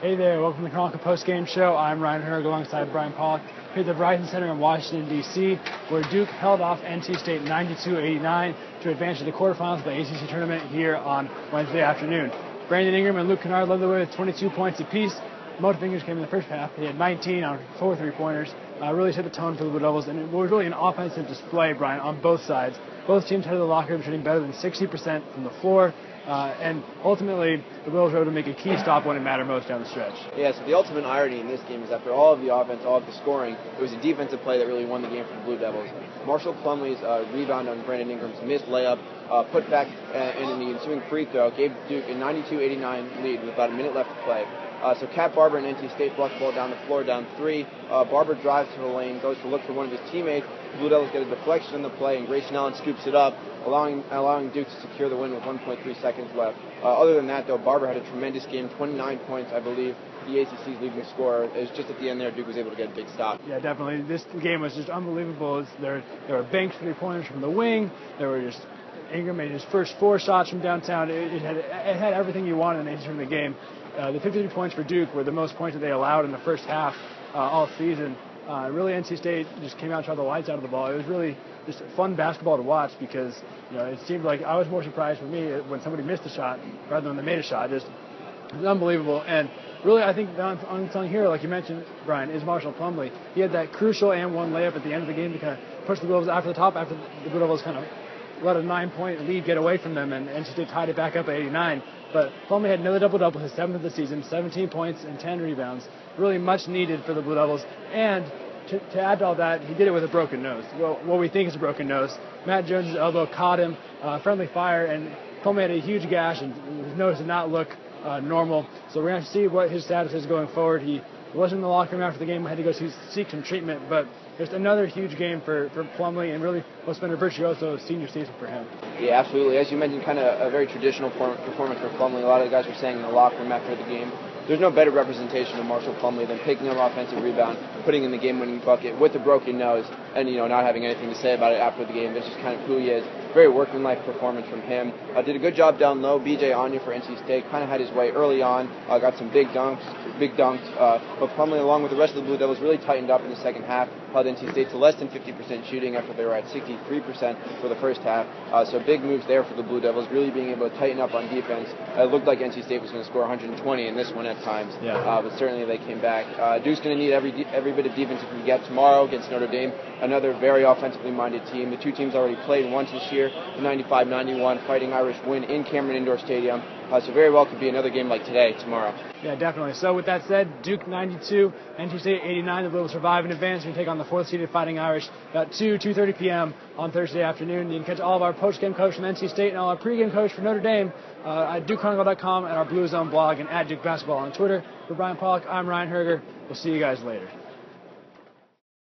Hey there, welcome to the Chronicle Postgame Show. I'm Ryan Hoerger alongside Brian Pollack here at the Verizon Center in Washington, D.C., where Duke held off NC State 92-89 to advance to the quarterfinals of the ACC tournament here on Wednesday afternoon. Brandon Ingram and Luke Kennard led the way with 22 points apiece. Most fingers came in the first half. They had 19 on 4 3-pointers. Really set the tone for the Blue Devils, and it was really an offensive display, Brian, on both sides. Both teams headed to the locker room shooting better than 60% from the floor. And ultimately, the Blue Devils were able to make a key stop when it mattered most down the stretch. Yeah, so the ultimate irony in this game is after all of the offense, all of the scoring, it was a defensive play that really won the game for the Blue Devils. Marshall Plumlee's rebound on Brandon Ingram's missed layup, put back in the ensuing free throw, gave Duke a 92-89 lead with about a minute left to play. So Cat Barber and NC State flush ball down the floor, down 3. Barber drives to the lane, goes to look for one of his teammates. The Blue Devils get a deflection in the play, and Grayson Allen scoops it up, allowing Duke to secure the win with 1.3 seconds left. Other than that, though, Barber had a tremendous game, 29 points, I believe, the ACC's leading scorer. It was just at the end there, Duke was able to get a big stop. Yeah, definitely. This game was just unbelievable. There were banked 3-pointers from the wing. There were just Ingram made his first 4 shots from downtown. It had everything you wanted in the game. The 53 points for Duke were the most points that they allowed in the first half all season. Really, NC State just came out and shot the lights out of the ball. It was really just fun basketball to watch because it seemed like I was more surprised for me when somebody missed a shot rather than they made a shot. It was unbelievable. And really, I think the unsung hero, like you mentioned, Brian, is Marshall Plumlee. He had that crucial and one layup at the end of the game to kind of push the Blue Devils after the top, after the Blue Devils kind of let a 9-point lead get away from them, and NC State tied it back up at 89. But Plumlee had another double-double, his 7th of the season, 17 points and 10 rebounds. Really much needed for the Blue Devils. And to add to all that, he did it with a broken nose. Well, what we think is a broken nose. Matt Jones' elbow caught him, friendly fire, and Plumlee had a huge gash, and his nose did not look normal. So we're going to see what his status is going forward. He wasn't in the locker room after the game, had to go seek some treatment, but just another huge game for Plumlee, and really what's been a virtuoso senior season for him. Yeah, absolutely. As you mentioned, kind of a very traditional performance for Plumlee. A lot of the guys were saying in the locker room after the game, there's no better representation of Marshall Plumlee than picking up an offensive rebound, putting in the game-winning bucket with a broken nose, and not having anything to say about it after the game. That's just kind of who he is. Very workmanlike performance from him. Did a good job down low. B.J. Anya for NC State kind of had his way early on. Got some big dunks. But Plumlee, along with the rest of the Blue Devils, really tightened up in the second half. Held NC State to less than 50% shooting after they were at 63% for the first half. So big moves there for the Blue Devils, really being able to tighten up on defense. It looked like NC State was going to score 120 in this one at times, but certainly they came back. Duke's going to need every bit of defense it can get tomorrow against Notre Dame, another very offensively minded team. The two teams already played once this year, the 95-91 Fighting Irish win in Cameron Indoor Stadium. So very well could be another game like today, tomorrow. Yeah, definitely. So with that said, Duke 92, NC State 89. The Blue will survive and advance and take on the 4th-seeded Fighting Irish about 2:30 p.m. on Thursday afternoon. You can catch all of our post-game coverage from NC State and all our pre-game coverage for Notre Dame at DukeChronicle.com and our Blue Zone blog and at Duke Basketball on Twitter. For Brian Pollack, I'm Ryan Hoerger. We'll see you guys later.